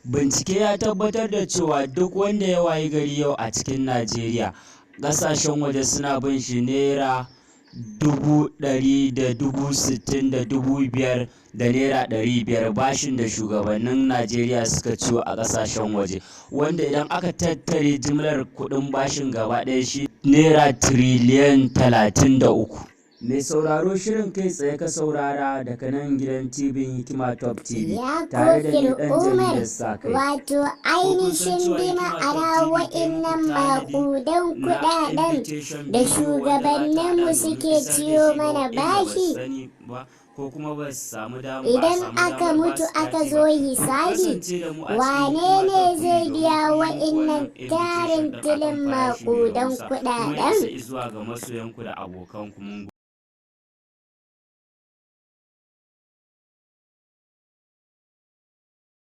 Bincike ya tabbatar da cewa duk wanda ya wayi gari yau a cikin Najeriya, ƙasashen waje suna bin shi Naira 100,000 da 60,000 da 5,000 da Naira 500 bashin da shugabannin Najeriya suka ciwo a ƙasashen waje, wanda idan aka tattare jimlar kuɗin bashin gaba ɗaya shi Naira tiriliyan 33. Mai sauraro, shirin kai tsaye ka saurara daga nan gidan TV Hikima Top TV tare da ni ɗan jaridar Sa-kai. Wato ainihin bi ma'ana wa'innan maƙudan kuɗaɗen da shugabanninmu suke ciyo mana bashi. Ko kuma ba su samu dama Idan aka mutu aka zo hisabi, wane ne zai biya wa'innan tarin tilin maƙudan kuɗaɗen? Zuwa ga masoyanku da abokanku.